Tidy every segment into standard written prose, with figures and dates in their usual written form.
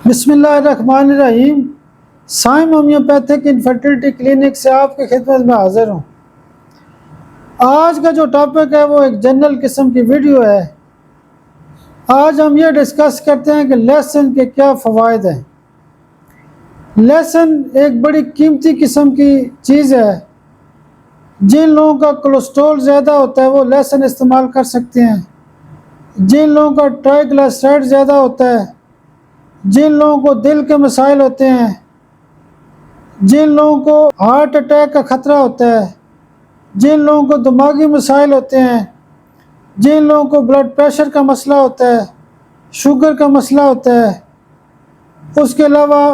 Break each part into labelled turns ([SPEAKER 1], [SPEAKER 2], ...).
[SPEAKER 1] बिस्मिल्लाहिर्रहमानिर्रहीम। Saim homeopathic infertility clinic से आपकी खिदमत में हाजिर हूँ। आज का जो टॉपिक है वो एक जनरल किस्म की वीडियो है। आज हम ये डिस्कस करते हैं कि लहसुन के क्या फ़वाइद हैं। लहसुन एक बड़ी कीमती किस्म की चीज़ है। जिन लोगों का कोलेस्ट्रॉल ज़्यादा होता है वो लहसुन इस्तेमाल कर सकते हैं। जिन लोगों का ट्राइग्लिसराइड ज़्यादा होता है, जिन लोगों को दिल के मसाइल होते हैं, जिन लोगों को हार्ट अटैक का ख़तरा होता है, जिन लोगों को दिमागी मसाइल होते हैं, जिन लोगों को ब्लड प्रेशर का मसला होता है, शुगर का मसला होता है, उसके अलावा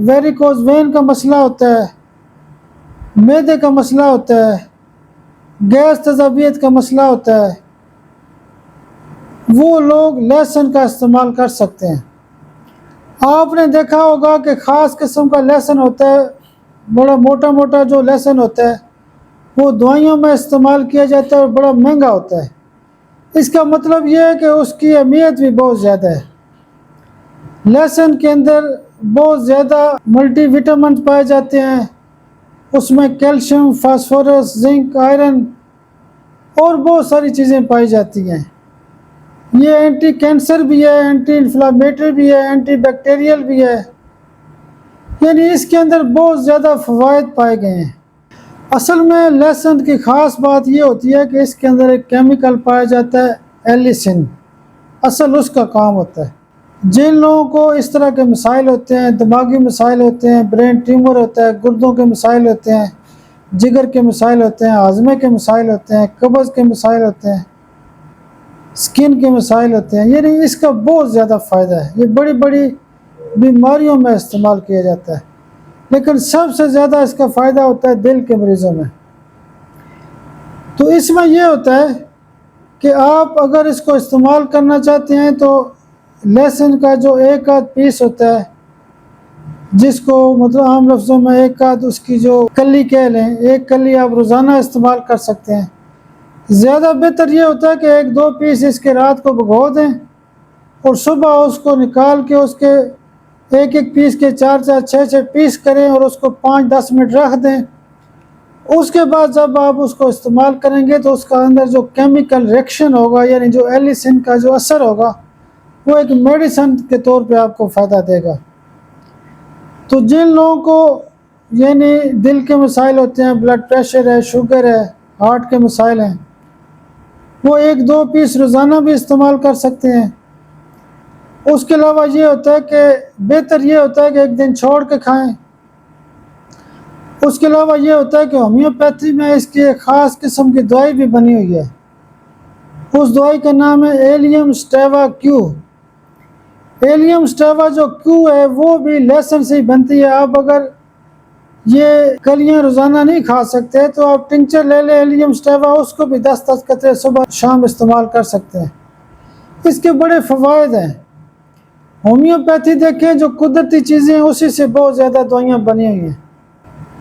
[SPEAKER 1] वेरिकोज वेन का मसला होता है, मैदे का मसला होता है, गैस तजाबियत का मसला होता है, वो लोग लहसुन का इस्तेमाल कर सकते हैं। आपने देखा होगा कि ख़ास किस्म का लहसुन होता है, बड़ा मोटा मोटा जो लहसुन होता है वो दवाइयों में इस्तेमाल किया जाता है और बड़ा महंगा होता है। इसका मतलब ये है कि उसकी अहमियत भी बहुत ज़्यादा है। लहसुन के अंदर बहुत ज़्यादा मल्टीविटामिन पाए जाते हैं। उसमें कैल्शियम, फास्फोरस, जिंक, आयरन और बहुत सारी चीज़ें पाई जाती हैं। ये एंटी कैंसर भी है, एंटी इन्फ्लामेटरी भी है, एंटी बैक्टीरियल भी है। यानी इसके अंदर बहुत ज़्यादा फ़वाइद पाए गए हैं। असल में लहसुन की ख़ास बात ये होती है कि इसके अंदर एक केमिकल पाया जाता है एलिसिन। असल उसका काम होता है जिन लोगों को इस तरह के मसाइल होते हैं, दिमागी मसाइल होते हैं, ब्रेन ट्यूमर होता है, गुर्दों के मसाइल होते हैं, जिगर के मसाइल होते हैं, हाजमे के मसाइल होते हैं, कब्ज़ के मसाइल होते हैं, स्किन के मसाइल होते हैं, यानी इसका बहुत ज़्यादा फ़ायदा है। ये बड़ी बड़ी बीमारियों में इस्तेमाल किया जाता है, लेकिन सबसे ज़्यादा इसका फ़ायदा होता है दिल के मरीज़ों में। तो इसमें यह होता है कि आप अगर इसको इस्तेमाल करना चाहते हैं तो लहसुन का जो एक आध पीस होता है, जिसको मतलब आम लफ्ज़ों में एक आध उसकी जो कली कह लें, एक कली आप रोज़ाना इस्तेमाल कर सकते हैं। ज़्यादा बेहतर ये होता है कि एक दो पीस इसके रात को भिगो दें और सुबह उसको निकाल के उसके एक एक पीस के 4-4, 6-6 पीस करें और उसको 5-10 मिनट रख दें। उसके बाद जब आप उसको इस्तेमाल करेंगे तो उसका अंदर जो केमिकल रिएक्शन होगा, यानी जो एलिसिन का जो असर होगा, वो एक मेडिसिन के तौर पे आपको फ़ायदा देगा। तो जिन लोगों को यानी दिल के मसाइल होते हैं, ब्लड प्रेशर है, शुगर है, हार्ट के मसाइल हैं, वो एक दो पीस रोज़ाना भी इस्तेमाल कर सकते हैं। उसके अलावा ये होता है कि बेहतर ये होता है कि एक दिन छोड़ के खाएं। उसके अलावा ये होता है कि होम्योपैथी में इसकी एक ख़ास किस्म की दवाई भी बनी हुई है। उस दवाई का नाम है एलियम स्टेवा क्यू। एलियम स्टेवा जो क्यू है वो भी लहसुन से ही बनती है। आप अगर ये कलियाँ रोज़ाना नहीं खा सकते तो आप टिंचर ले लें एलियम स्टेवा, उसको भी 10-10 कतरे सुबह शाम इस्तेमाल कर सकते हैं। इसके बड़े फ़वाइद हैं। होम्योपैथी देखें, जो कुदरती चीज़ें हैं उसी से बहुत ज़्यादा दवाइयाँ बनी हुई हैं।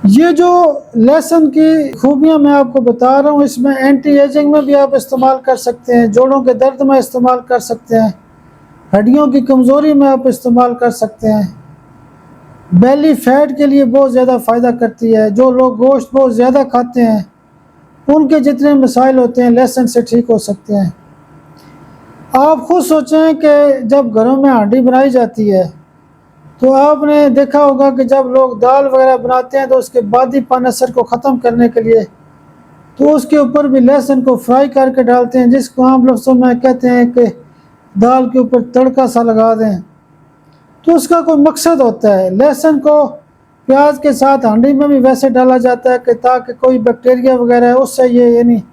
[SPEAKER 1] ये जो लहसुन की खूबियाँ मैं आपको बता रहा हूँ, इसमें एंटी एजिंग में भी आप इस्तेमाल कर सकते हैं, जोड़ों के दर्द में इस्तेमाल कर सकते हैं, हड्डियों की कमज़ोरी में आप इस्तेमाल कर सकते हैं, बेली फैट के लिए बहुत ज़्यादा फ़ायदा करती है। जो लोग गोश्त बहुत ज़्यादा खाते हैं उनके जितने मसाइल होते हैं लहसुन से ठीक हो सकते हैं। आप खुद सोचें कि जब घरों में हांडी बनाई जाती है तो आपने देखा होगा कि जब लोग दाल वगैरह बनाते हैं तो उसके बादीपन असर को ख़त्म करने के लिए तो उसके ऊपर भी लहसुन को फ्राई करके डालते हैं, जिसको आम लफ्ज़ों में कहते हैं कि दाल के ऊपर तड़का सा लगा दें। तो उसका कोई मकसद होता है। लहसुन को प्याज के साथ हांडी में भी वैसे डाला जाता है कि ताकि कोई बैक्टीरिया वगैरह है उससे ये यानी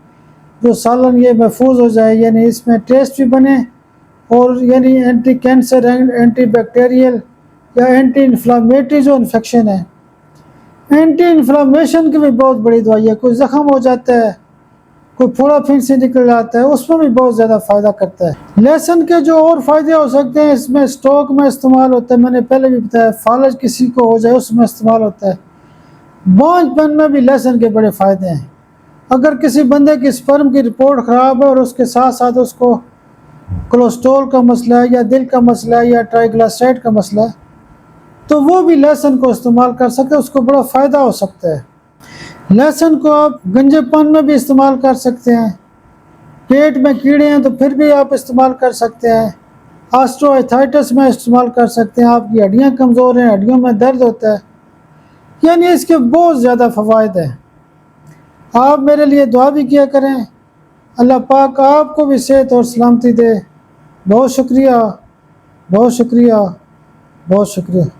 [SPEAKER 1] जो सालन ये महफूज हो जाए, यानी इसमें टेस्ट भी बने और यानी एंटी कैंसर, एंटी बैक्टीरियल या एंटी इन्फ्लामेटरी जो इन्फेक्शन है, एंटी इन्फ्लामेशन की भी बहुत बड़ी दवाई है। कोई ज़ख़म हो जाता है, कोई फोड़ा फिर से निकल जाता है, उसमें भी बहुत ज़्यादा फ़ायदा करता है। लहसुन के जो और फ़ायदे हो सकते हैं, इसमें स्टोक में इस्तेमाल होता है, मैंने पहले भी बताया, फालज किसी को हो जाए उसमें इस्तेमाल होता है। बांझपन में भी लहसुन के बड़े फ़ायदे हैं। अगर किसी बंदे की स्पर्म की रिपोर्ट ख़राब है और उसके साथ साथ उसको कोलेस्ट्रॉल का मसला है या दिल का मसला है या ट्राइग्लिसराइड का मसला है, तो वो भी लहसुन को इस्तेमाल कर सकते हैं, उसको बड़ा फ़ायदा हो सकता है। लहसुन को आप गंजेपन में भी इस्तेमाल कर सकते हैं, पेट में कीड़े हैं तो फिर भी आप इस्तेमाल कर सकते हैं, ऑस्टियोआर्थराइटिस में इस्तेमाल कर सकते हैं, आपकी हड्डियाँ कमज़ोर हैं, हड्डियों में दर्द होता है, यानी इसके बहुत ज़्यादा फ़वाइद हैं। आप मेरे लिए दुआ भी किया करें, अल्लाह पाक आपको भी सेहत और सलामती दे। बहुत शुक्रिया, बहुत शुक्रिया, बहुत शुक्रिया।